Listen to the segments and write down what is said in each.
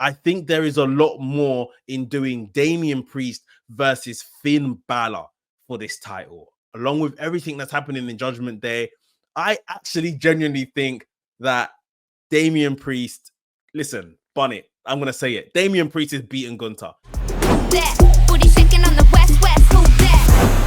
I think there is a lot more in doing Damian Priest versus Finn Balor for this title. Along with everything that's happening in Judgment Day, I actually genuinely think that Damian Priest, listen, Bonnet, I'm going to say it. Damian Priest is beating Gunter.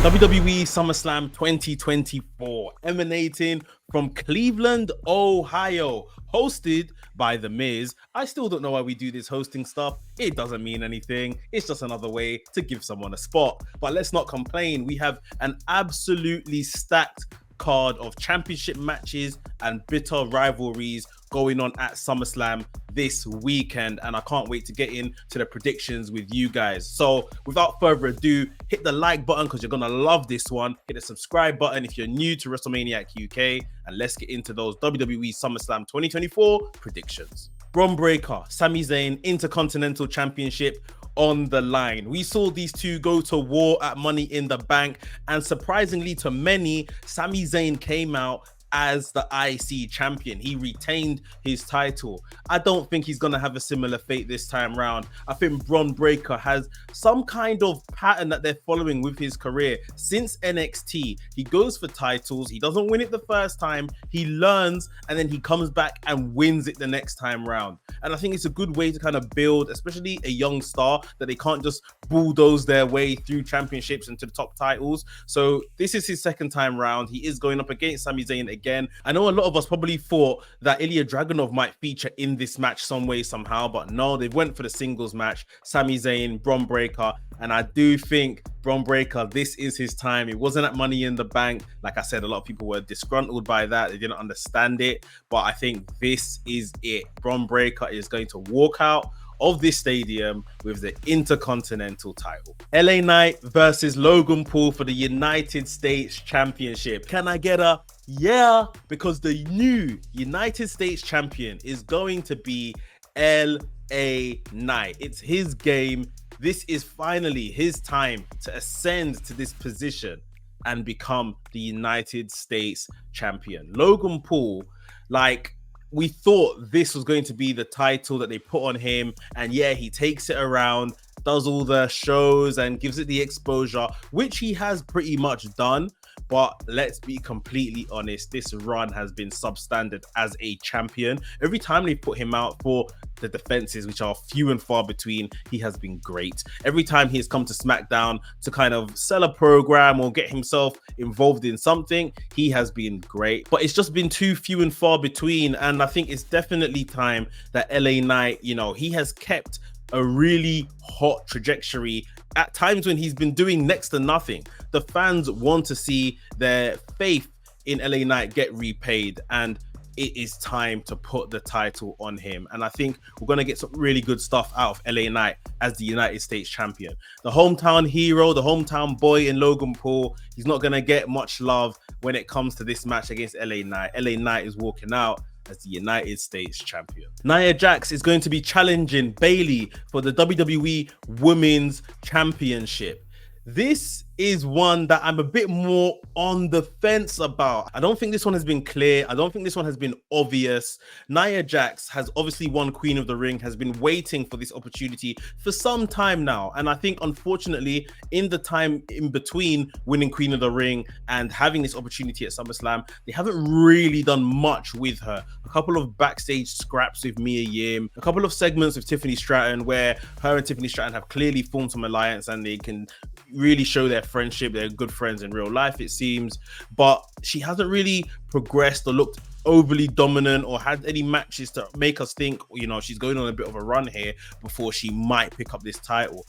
WWE Summerslam 2024, emanating from Cleveland, Ohio, hosted by The Miz. I still don't know why we do this hosting stuff. It doesn't mean anything. It's just another way to give someone a spot. But let's not complain. We have an absolutely stacked card of championship matches and bitter rivalries going on at SummerSlam this weekend, and I can't wait to get into the predictions with you guys. So without further ado, hit the like button because you're gonna love this one. Hit the subscribe button if you're new to WrestleManiac UK, and let's get into those WWE SummerSlam 2024 predictions. Bron Breakker, Sami Zayn, Intercontinental Championship on the line. We saw these two go to war at Money in the Bank, and surprisingly to many, Sami Zayn came out as the IC champion. He retained his title. I don't think he's going to have a similar fate this time round. I think Bron Breakker has some kind of pattern that they're following with his career. Since NXT, he goes for titles. He doesn't win it the first time. He learns, and then he comes back and wins it the next time round. And I think it's a good way to kind of build, especially a young star, that they can't just bulldoze their way through championships and to the top titles. So this is his second time round. He is going up against Sami Zayn again. I know a lot of us probably thought that Ilya Dragunov might feature in this match some way, somehow, but no, they went for the singles match. Sami Zayn, Bron Breakker, and I do think Bron Breakker, this is his time. It wasn't at Money in the Bank. Like I said, a lot of people were disgruntled by that. They didn't understand it, but I think this is it. Bron Breakker is going to walk out of this stadium with the Intercontinental title. LA Knight versus Logan Paul for the United States Championship. Can I get a yeah? Because the new United States champion is going to be LA Knight. It's his game. This is finally his time to ascend to this position and become the United States champion. Logan Paul, like, we thought this was going to be the title that they put on him, and yeah, he takes it around, does all the shows and gives it the exposure, which he has pretty much done. But let's be completely honest, this run has been substandard as a champion. Every time they put him out for the defenses, which are few and far between, he has been great. Every time he has come to SmackDown to kind of sell a program or get himself involved in something, he has been great. But it's just been too few and far between, and I think it's definitely time that LA Knight, you know, he has kept a really hot trajectory at times when he's been doing next to nothing. The fans want to see their faith in LA Knight get repaid, and it is time to put the title on him. And I think we're going to get some really good stuff out of LA Knight as the United States champion. The hometown hero, the hometown boy in Logan Paul, he's not going to get much love when it comes to this match against LA Knight. LA Knight is walking out as the United States champion. Nia Jax is going to be challenging Bayley for the WWE Women's Championship. This is one that I'm a bit more on the fence about. I don't think this one has been clear. I don't think this one has been obvious. Nia Jax has obviously won Queen of the Ring, has been waiting for this opportunity for some time now. And I think, unfortunately, in the time in between winning Queen of the Ring and having this opportunity at SummerSlam, they haven't really done much with her. A couple of backstage scraps with Mia Yim, a couple of segments with Tiffany Stratton where her and Tiffany Stratton have clearly formed some alliance and they can really show their friendship. They're good friends in real life, it seems, but she hasn't really progressed or looked overly dominant or had any matches to make us think, you know, she's going on a bit of a run here before she might pick up this title.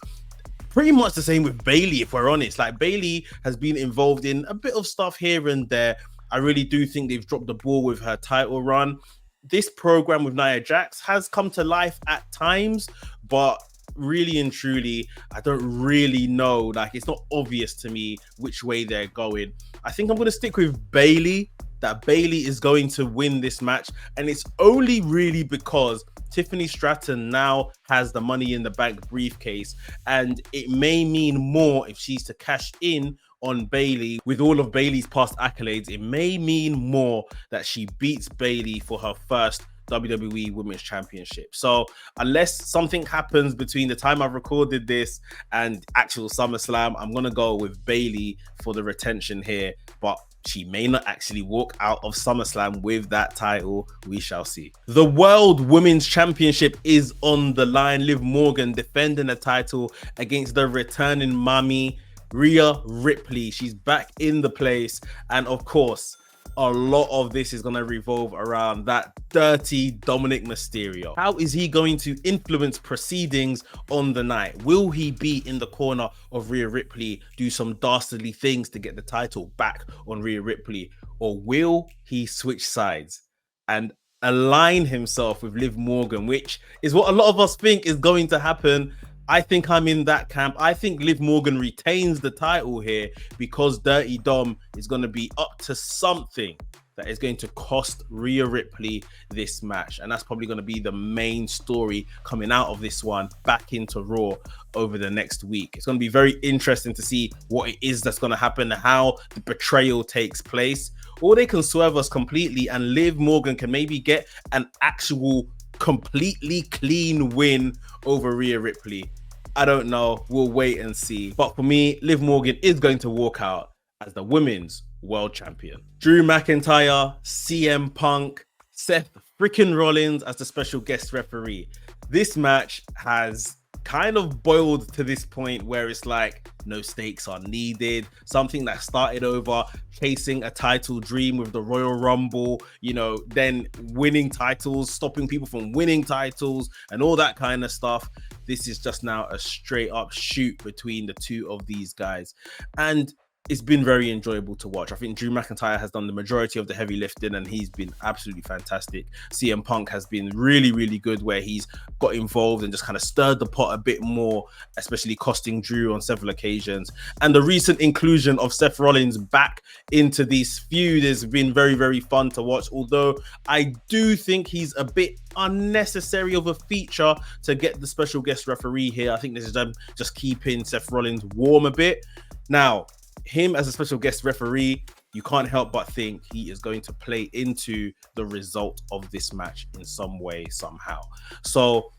Pretty much the same with Bayley, if we're honest. Like, Bayley has been involved in a bit of stuff here and there. I really do think they've dropped the ball with her title run. This program with Nia Jax has come to life at times, but really and truly, I don't really know. Like, it's not obvious to me which way they're going. I think I'm going to stick with Bayley, that Bayley is going to win this match. And it's only really because Tiffany Stratton now has the Money in the Bank briefcase, and it may mean more if she's to cash in on Bayley. With all of Bayley's past accolades, it may mean more that she beats Bayley for her first WWE Women's Championship. So unless something happens between the time I've recorded this and actual SummerSlam, I'm going to go with Bayley for the retention here. But she may not actually walk out of SummerSlam with that title. We shall see. The World Women's Championship is on the line. Liv Morgan defending the title against the returning mommy, Rhea Ripley. She's back in the place. And of course, a lot of this is going to revolve around that dirty Dominic Mysterio. How is he going to influence proceedings on the night? Will he be in the corner of Rhea Ripley, do some dastardly things to get the title back on Rhea Ripley? Or will he switch sides and align himself with Liv Morgan, which is what a lot of us think is going to happen? I think I'm in that camp. I think Liv Morgan retains the title here because Dirty Dom is going to be up to something that is going to cost Rhea Ripley this match. And that's probably going to be the main story coming out of this one back into Raw over the next week. It's going to be very interesting to see what it is that's going to happen, how the betrayal takes place. Or they can swerve us completely and Liv Morgan can maybe get an actual completely clean win over Rhea Ripley. I don't know. We'll wait and see. But for me, Liv Morgan is going to walk out as the women's world champion. Drew McIntyre, CM Punk, Seth freaking Rollins as the special guest referee. This match has kind of boiled to this point where it's like no stakes are needed. Something that started over chasing a title dream with the Royal Rumble, you know, then winning titles, stopping people from winning titles and all that kind of stuff. This is just now a straight up shoot between the two of these guys. And it's been very enjoyable to watch. I think Drew McIntyre has done the majority of the heavy lifting and he's been absolutely fantastic. CM Punk has been really, really good where he's got involved and just kind of stirred the pot a bit more, especially costing Drew on several occasions. And the recent inclusion of Seth Rollins back into this feud has been very, very fun to watch. Although I do think he's a bit unnecessary of a feature to get the special guest referee here. I think this is them just keeping Seth Rollins warm a bit. Now, him as a special guest referee, you can't help but think he is going to play into the result of this match in some way, somehow. So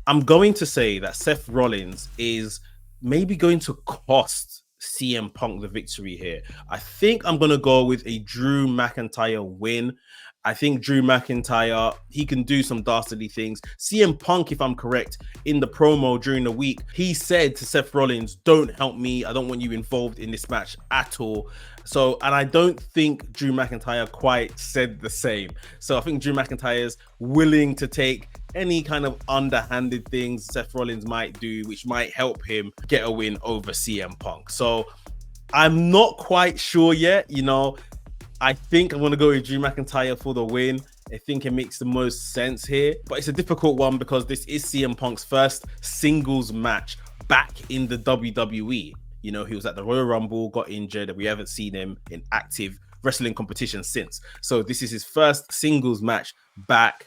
I'm going to say that Seth Rollins is maybe going to cost CM Punk the victory here. I think I'm going to go with a Drew McIntyre win. I think Drew McIntyre, he can do some dastardly things. CM Punk, if I'm correct, in the promo during the week, he said to Seth Rollins, don't help me. I don't want you involved in this match at all. So, and I don't think Drew McIntyre quite said the same. So I think Drew McIntyre is willing to take any kind of underhanded things Seth Rollins might do, which might help him get a win over CM Punk. So I'm not quite sure yet, you know. I think I'm going to go with Drew McIntyre for the win. I think it makes the most sense here. But it's a difficult one because this is CM Punk's first singles match back in the WWE. You know, he was at the Royal Rumble, got injured, and we haven't seen him in active wrestling competition since. So this is his first singles match back.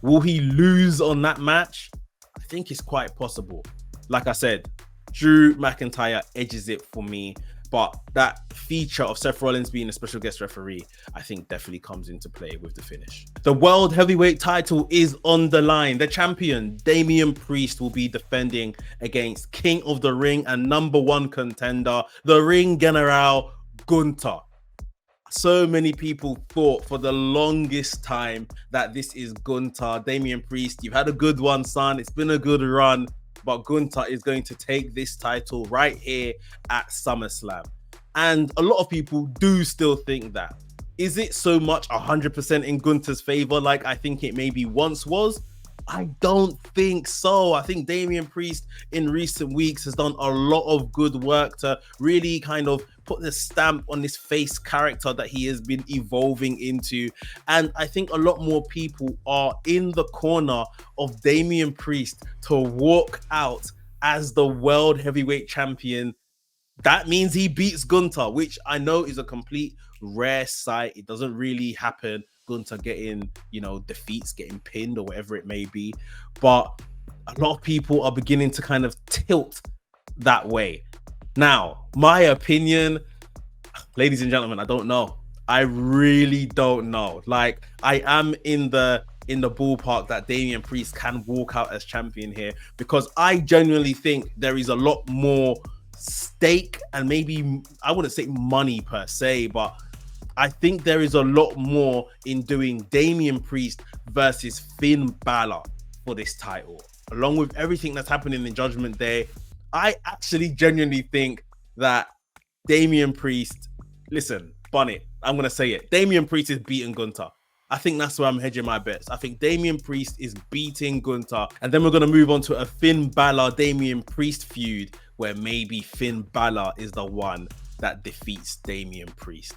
Will he lose on that match? I think it's quite possible. Like I said, Drew McIntyre edges it for me. But that feature of Seth Rollins being a special guest referee, I think definitely comes into play with the finish. The World Heavyweight title is on the line. The champion, Damian Priest, will be defending against King of the Ring and #1 contender, the Ring General, Gunther. So many people thought for the longest time that this is Gunther. Damian Priest, you've had a good one, son. It's been a good run. But Gunther is going to take this title right here at SummerSlam. And a lot of people do still think that. Is it so much 100% in Gunther's favor like I think it maybe once was? I don't think so. I think Damian Priest in recent weeks has done a lot of good work to really kind of put the stamp on this face character that he has been evolving into. And I think a lot more people are in the corner of Damian Priest to walk out as the World Heavyweight Champion. That means he beats Gunther, which I know is a complete rare sight. It doesn't really happen. Gunther getting, you know, defeats, getting pinned or whatever it may be. But a lot of people are beginning to kind of tilt that way. Now, my opinion, ladies and gentlemen, I don't know. I really don't know. Like, I am in the in the ballpark that Damian Priest can walk out as champion here, because I genuinely think there is a lot more stake, and maybe I wouldn't say money per se, but I think there is a lot more in doing Damian Priest versus Finn Balor for this title. Along with everything that's happening in Judgment Day, I actually genuinely think that Damian Priest, listen, bun it, I'm going to say it, Damian Priest is beating Gunther. I think that's where I'm hedging my bets. I think Damian Priest is beating Gunther. And then we're going to move on to a Finn Balor Damian Priest feud, where maybe Finn Balor is the one that defeats Damian Priest.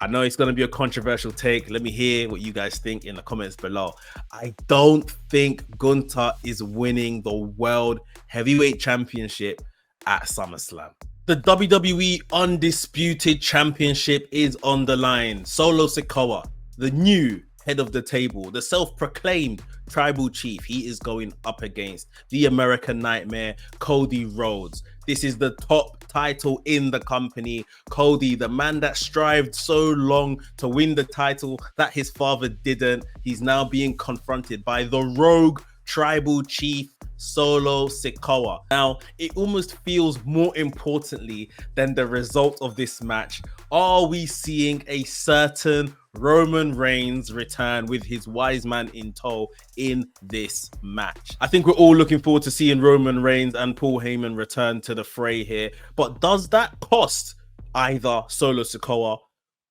I know it's going to be a controversial take. Let me hear what you guys think in the comments below. I don't think Gunther is winning the World Heavyweight Championship at SummerSlam. The WWE Undisputed Championship is on the line. Solo Sikoa, the new head of the table, the self-proclaimed tribal chief, he is going up against the American Nightmare, Cody Rhodes. This is the top title in the company. Cody, the man that strived so long to win the title that his father didn't, he's now being confronted by the rogue tribal chief, Solo Sikoa. Now, it almost feels more importantly than the result of this match. Are we seeing a certain Roman Reigns return with his wise man in tow in this match? I think we're all looking forward to seeing Roman Reigns and Paul Heyman return to the fray here. But does that cost either Solo Sikoa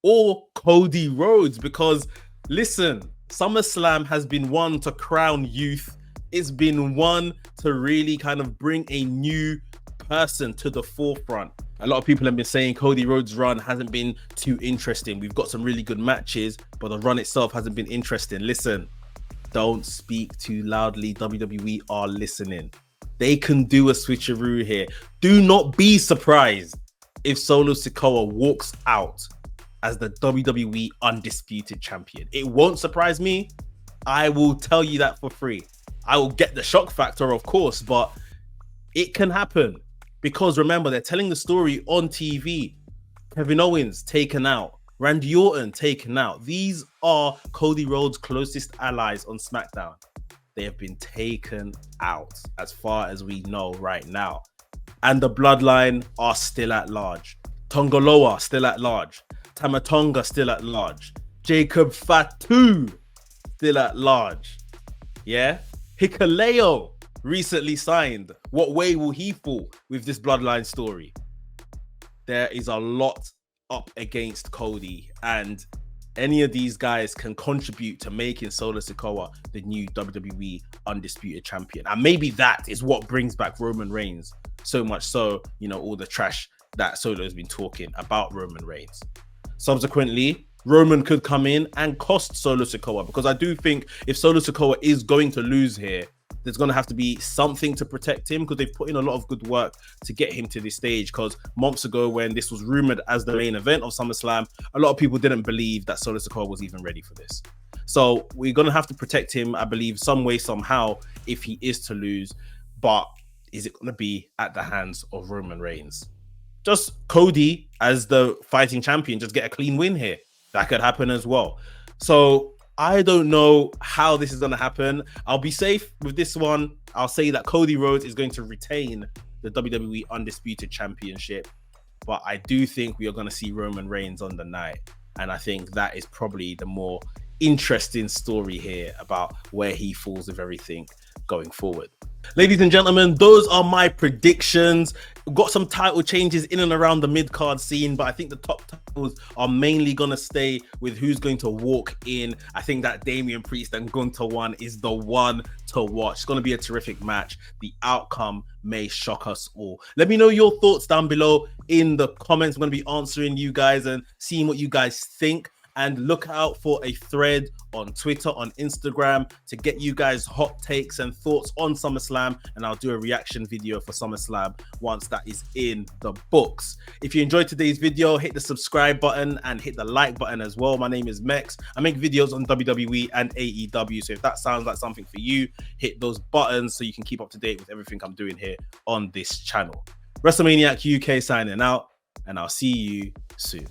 or Cody Rhodes? Because listen, SummerSlam has been one to crown youth. It's been one to really kind of bring a new person to the forefront. A lot of people have been saying Cody Rhodes' run hasn't been too interesting. We've got some really good matches, but the run itself hasn't been interesting. Listen, don't speak too loudly. WWE are listening. They can do a switcheroo here. Do not be surprised if Solo Sikoa walks out as the WWE Undisputed Champion. It won't surprise me. I will tell you that for free. I will get the shock factor, of course, but it can happen. Because remember, they're telling the story on TV. Kevin Owens taken out. Randy Orton taken out. These are Cody Rhodes' closest allies on SmackDown. They have been taken out as far as we know right now. And the Bloodline are still at large. Tongaloa still at large. Tamatonga still at large. Jacob Fatu still at large. Yeah? Hikuleo recently signed. What way will he fall with this Bloodline story? There is a lot up against Cody, and any of these guys can contribute to making Solo Sikoa the new WWE Undisputed Champion. And maybe that is what brings back Roman Reigns, so much so, you know, all the trash that Solo has been talking about Roman Reigns. Subsequently, Roman could come in and cost Solo Sikoa, because I do think if Solo Sikoa is going to lose here, there's going to have to be something to protect him, because they've put in a lot of good work to get him to this stage. Because months ago, when this was rumored as the main event of SummerSlam, a lot of people didn't believe that Solo Sikoa was even ready for this. So we're going to have to protect him, I believe, some way, somehow, if he is to lose. But is it going to be at the hands of Roman Reigns? Just Cody as the fighting champion, just get a clean win here. That could happen as well. So I don't know how this is going to happen. I'll be safe with this one. I'll say that Cody Rhodes is going to retain the WWE Undisputed Championship. But I do think we are going to see Roman Reigns on the night. And I think that is probably the more interesting story here about where he falls with everything going forward. Ladies and gentlemen, those are my predictions. We've got some title changes in and around the mid-card scene, but I think the top titles are mainly going to stay with who's going to walk in. I think that Damian Priest and Gunther one is the one to watch. It's going to be a terrific match. The outcome may shock us all. Let me know your thoughts down below in the comments. I'm going to be answering you guys and seeing what you guys think. And look out for a thread on Twitter, on Instagram, to get you guys hot takes and thoughts on SummerSlam. And I'll do a reaction video for SummerSlam once that is in the books. If you enjoyed today's video, hit the subscribe button and hit the like button as well. My name is Mex. I make videos on WWE and AEW. So if that sounds like something for you, hit those buttons so you can keep up to date with everything I'm doing here on this channel. WrestleManiac UK signing out, and I'll see you soon.